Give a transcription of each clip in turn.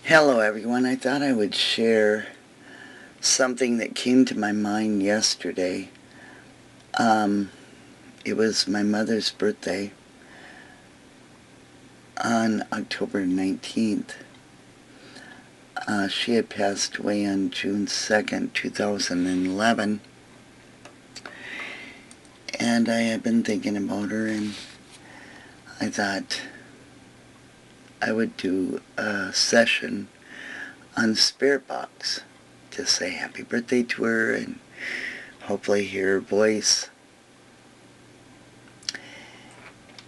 Hello everyone, I thought I would share something that came to my mind yesterday. It was my mother's birthday on October 19th. She had passed away on June 2nd, 2011. And I had been thinking about her, and I thought I would do a session on Spirit Box to say happy birthday to her and hopefully hear her voice.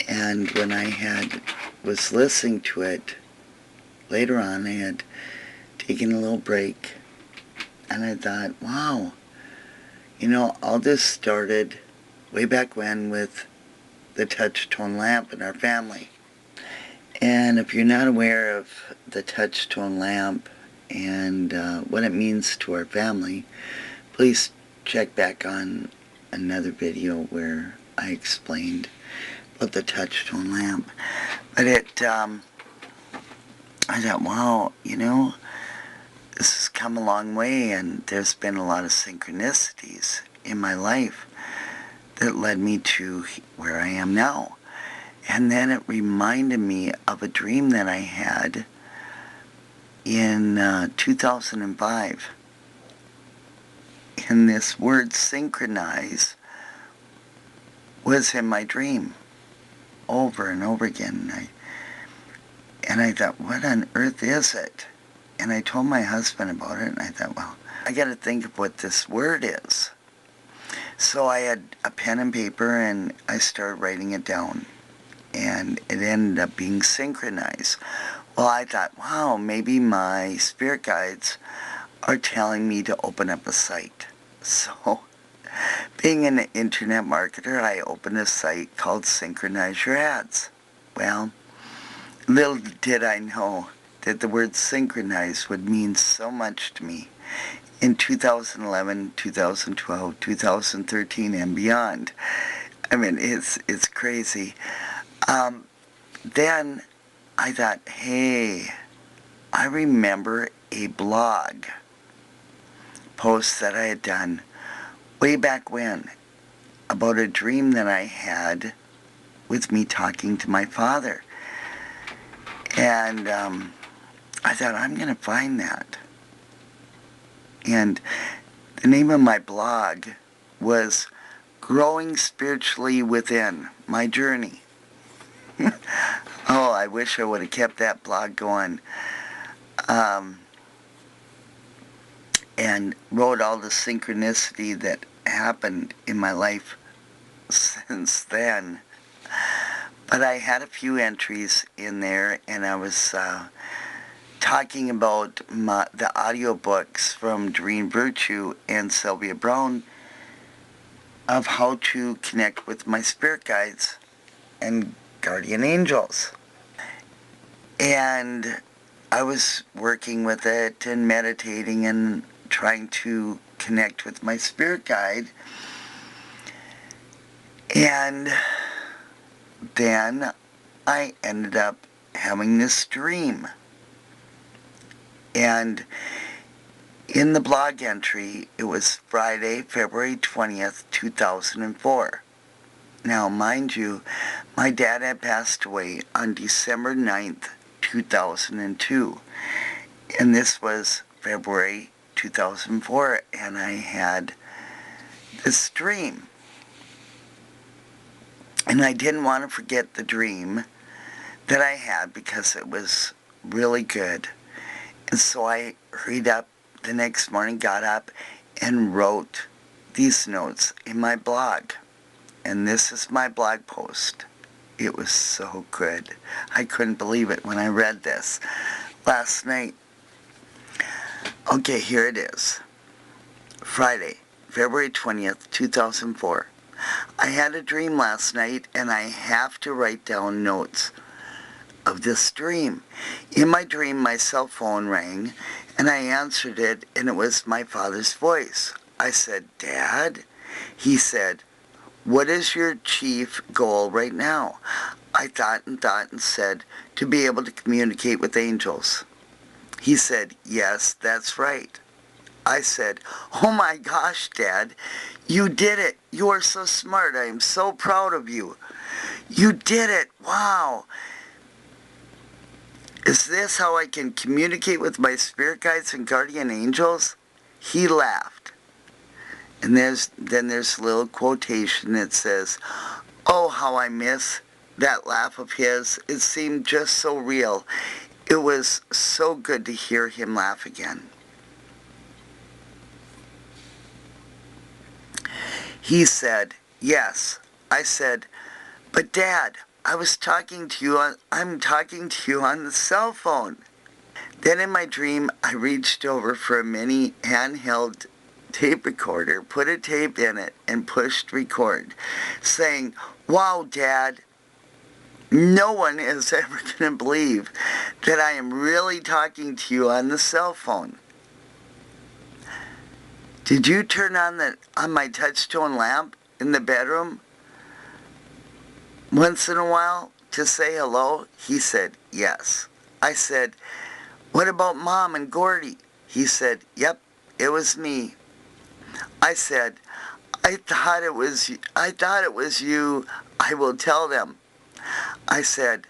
And when I was listening to it later on, I had taken a little break, and I thought, wow, all this started way back when with the touch-tone lamp in our family. And if you're not aware of the touch-tone lamp and what it means to our family, please check back on another video where I explained about the touch-tone lamp. But I thought, wow, this has come a long way, and there's been a lot of synchronicities in my life that led me to where I am now. And then it reminded me of a dream that I had in 2005. And this word synchronize was in my dream over and over again. And I thought, what on earth is it? And I told my husband about it, and I thought, well, I got to think of what this word is. So I had a pen and paper, and I started writing it down. And it ended up being synchronize. Well, I thought, wow, maybe my spirit guides are telling me to open up a site. So, being an internet marketer, I opened a site called Synchronize Your Ads. Well, little did I know that the word synchronize would mean so much to me in 2011, 2012, 2013, and beyond. I mean, it's crazy. Then I thought, hey, I remember a blog post that I had done way back when about a dream that I had with me talking to my father. And I thought, I'm going to find that. And the name of my blog was Growing Spiritually Within, My Journey. Oh, I wish I would have kept that blog going. And wrote all the synchronicity that happened in my life since then. But I had a few entries in there, and I was talking about the audiobooks from Doreen Virtue and Sylvia Brown of how to connect with my spirit guides and guardian angels. And I was working with it and meditating and trying to connect with my spirit guide. And then I ended up having this dream. And in the blog entry, it was Friday, February 20th, 2004. Now, mind you, my dad had passed away on December 9th, 2002. And this was February 2004, and I had this dream. And I didn't want to forget the dream that I had because it was really good. And so I hurried up the next morning, got up, and wrote these notes in my blog. And this is my blog post. It was so good. I couldn't believe it when I read this last night. Okay, here it is. Friday, February 20th, 2004. I had a dream last night, and I have to write down notes of this dream. In my dream, my cell phone rang, and I answered it, and it was my father's voice. I said, Dad? He said, what is your chief goal right now? I thought and said, to be able to communicate with angels. He said, yes, that's right. I said, oh my gosh, Dad, you did it. You are so smart. I am so proud of you. You did it. Wow. Is this how I can communicate with my spirit guides and guardian angels? He laughed. And then there's a little quotation that says, oh, how I miss that laugh of his. It seemed just so real. It was so good to hear him laugh again. He said, yes. I said, but Dad, I'm talking to you on the cell phone. Then in my dream, I reached over for a mini handheld tape recorder, put a tape in it, and pushed record, saying, wow, Dad, no one is ever going to believe that I am really talking to you on the cell phone. Did you turn on my touchstone lamp in the bedroom once in a while to say hello? He said, yes. I said, what about Mom and Gordy? He said, yep, it was me. I said, I thought it was you. I will tell them. I said,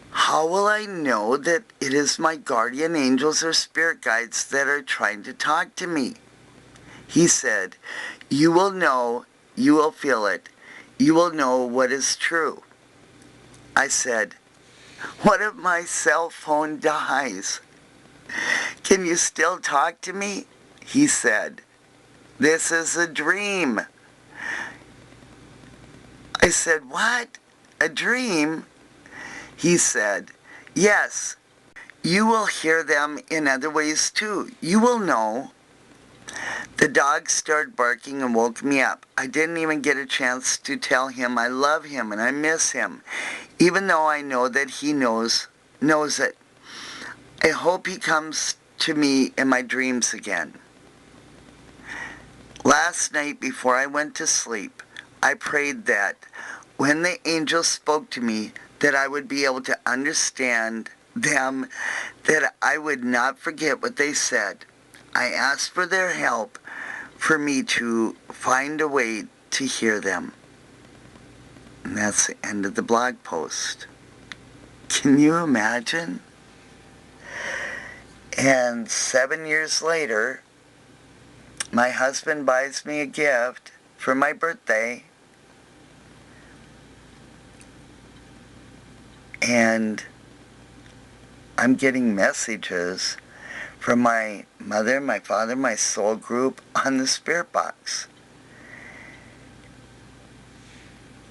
how will I know that it is my guardian angels or spirit guides that are trying to talk to me? He said, you will know, you will feel it, you will know what is true. I said, what if my cell phone dies? Can you still talk to me? He said, this is a dream. I said, what? A dream? He said, yes, you will hear them in other ways too. You will know. The dog started barking and woke me up. I didn't even get a chance to tell him I love him and I miss him, even though I know that he knows it. I hope he comes to me in my dreams again. Last night before I went to sleep, I prayed that when the angels spoke to me, that I would be able to understand them, that I would not forget what they said. I asked for their help for me to find a way to hear them. And that's the end of the blog post. Can you imagine? And 7 years later, my husband buys me a gift for my birthday. And I'm getting messages from my mother, my father, my soul group on the spirit box.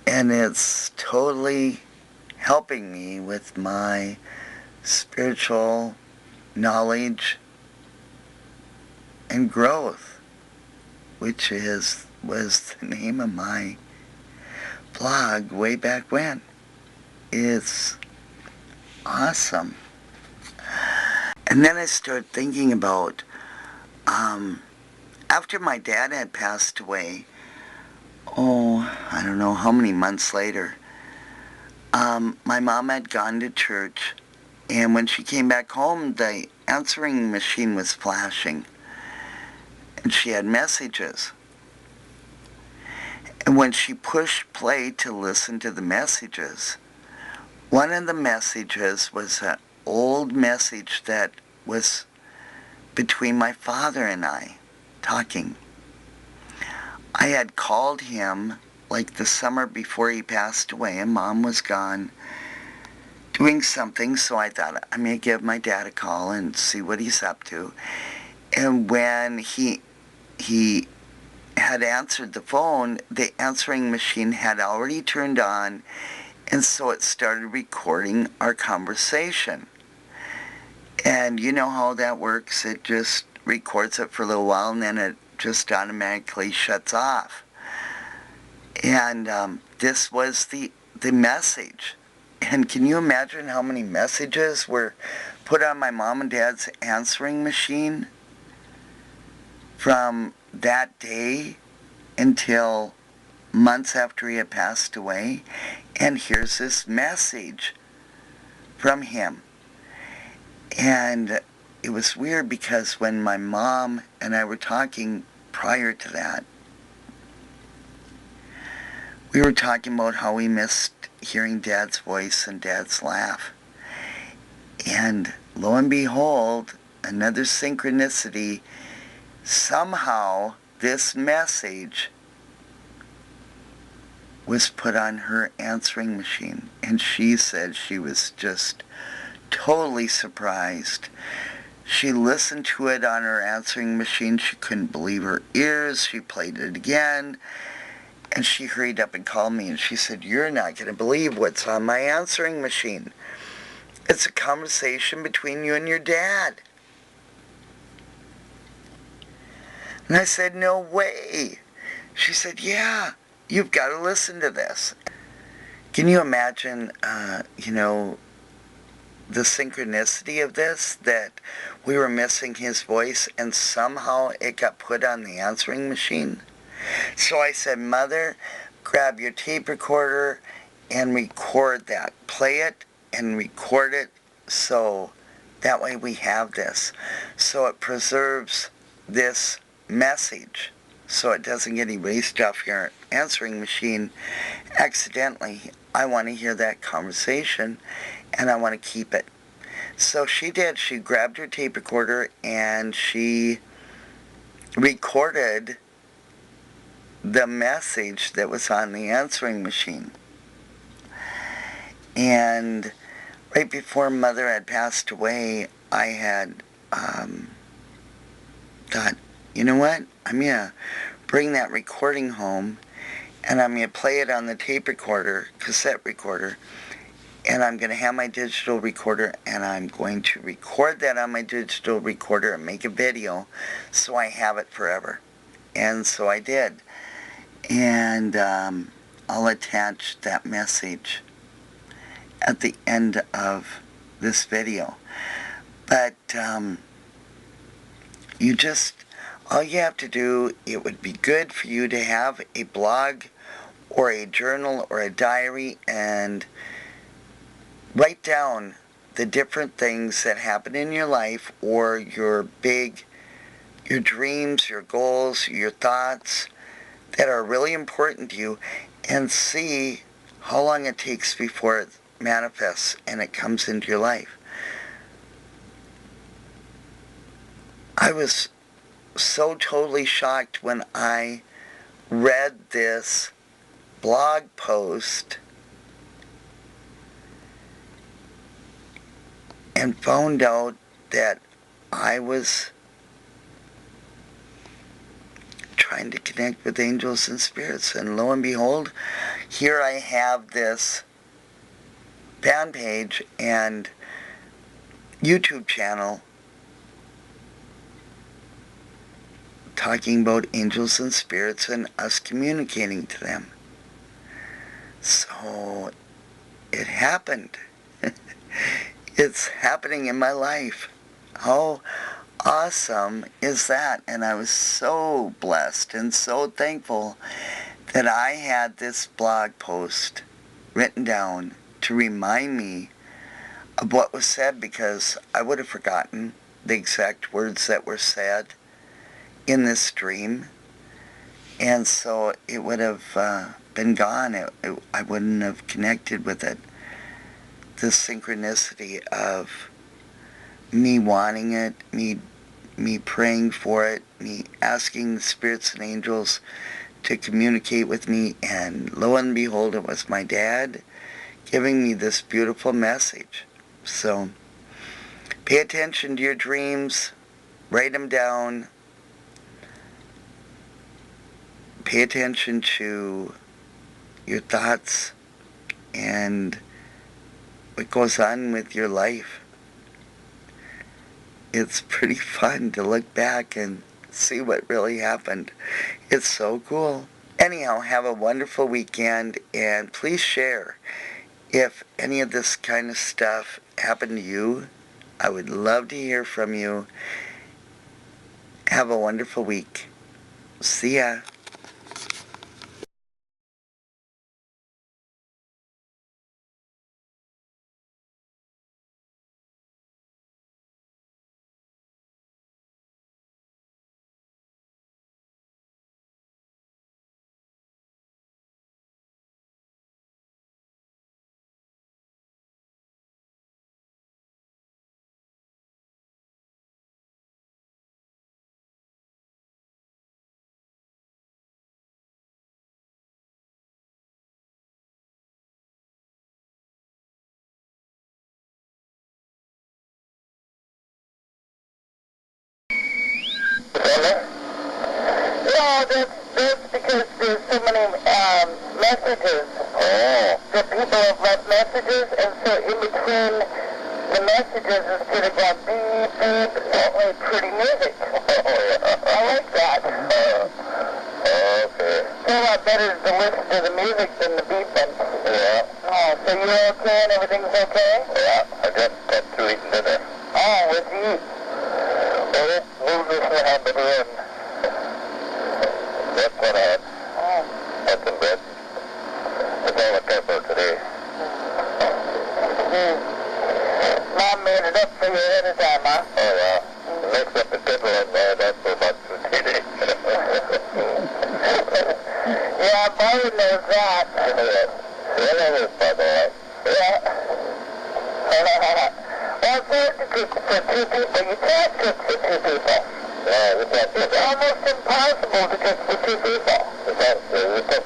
And it's totally helping me with my spiritual knowledge and growth, which was the name of my blog way back when. It's awesome. And then I started thinking about, after my dad had passed away, I don't know how many months later, my mom had gone to church, and when she came back home, the answering machine was flashing, and she had messages. And when she pushed play to listen to the messages, one of the messages was an old message that was between my father and I talking. I had called him like the summer before he passed away, and Mom was gone doing something, so I thought I'm going to give my dad a call and see what he's up to. And when he had answered the phone, the answering machine had already turned on, and so it started recording our conversation. And you know how that works. It just records it for a little while, and then it just automatically shuts off. And this was the message. And can you imagine how many messages were put on my mom and dad's answering machine from that day until months after he had passed away? And here's this message from him. And it was weird because when my mom and I were talking prior to that, we were talking about how we missed hearing Dad's voice and Dad's laugh. And lo and behold, another synchronicity, somehow this message was put on her answering machine. And she said she was just totally surprised. She listened to it on her answering machine. She couldn't believe her ears. She played it again. And she hurried up and called me and she said, "You're not going to believe what's on my answering machine. It's a conversation between you and your dad." And I said, "No way." She said, "Yeah, you've got to listen to this." Can you imagine, the synchronicity of this, that we were missing his voice and somehow it got put on the answering machine? So I said, "Mother, grab your tape recorder and record that. Play it and record it so that way we have this. So it preserves this message so it doesn't get erased off your answering machine accidentally. I want to hear that conversation and I want to keep it." So she did. She grabbed her tape recorder and she recorded the message that was on the answering machine. And right before Mother had passed away, I had thought, you know what? I'm going to bring that recording home and I'm going to play it on the tape recorder, cassette recorder, and I'm going to have my digital recorder and I'm going to record that on my digital recorder and make a video so I have it forever. And so I did. And I'll attach that message at the end of this video. But all you have to do, it would be good for you to have a blog or a journal or a diary and write down the different things that happen in your life or your dreams, your goals, your thoughts that are really important to you, and see how long it takes before it manifests and it comes into your life. I was so totally shocked when I read this blog post and found out that I was trying to connect with angels and spirits. And lo and behold, here I have this fan page and YouTube channel talking about angels and spirits and us communicating to them. So it happened. It's happening in my life. How awesome is that? And I was so blessed and so thankful that I had this blog post written down to remind me of what was said, because I would have forgotten the exact words that were said in this dream. And so it would have been gone. I wouldn't have connected with it. The synchronicity of me wanting it, me praying for it, me asking the spirits and angels to communicate with me, and lo and behold, it was my dad giving me this beautiful message. So pay attention to your dreams, write them down, pay attention to your thoughts and what goes on with your life. It's pretty fun to look back and see what really happened. It's so cool. Anyhow, have a wonderful weekend, and please share if any of this kind of stuff happened to you. I would love to hear from you. Have a wonderful week. See ya. that's because there's so many messages. Oh. That people have left messages, and so in between the messages, instead of going beep, beep, it's only pretty music. Oh, yeah. I like that. Okay. It's a lot better to listen to the music than the beeping. Yeah. Oh, so you're okay and everything's okay? Yeah, I just got through eating dinner. Oh, what'd you eat? Well, it moved this one on the end. That's what I had. Oh. Had some bread. That's all I care for today. Mom made it up for you ahead of time, huh? Oh, yeah. Mixed up the kettle and that's for about 2 days. Yeah, Barry knows that. Yeah, that is by the way. Yeah. Well, it's hard to cook for 2 people. You can't cook for 2 people. Yeah, it's almost impossible to cook for 2 people. Because you cook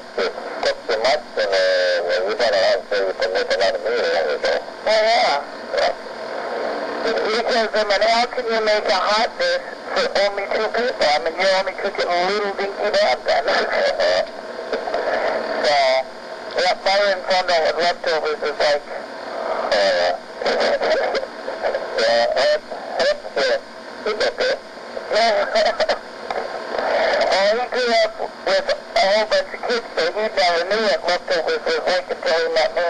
so much and you gotta have so you can make a lot of meat along the Oh, yeah. Because, I mean, how can you make a hot dish for only 2 people? I mean, you're only cooking a little dinky dab then. So, yeah, Byron found out what leftovers is like. Yeah, it's okay. Well, he grew up with a whole bunch of kids, so he never knew what leftovers was like until he met me.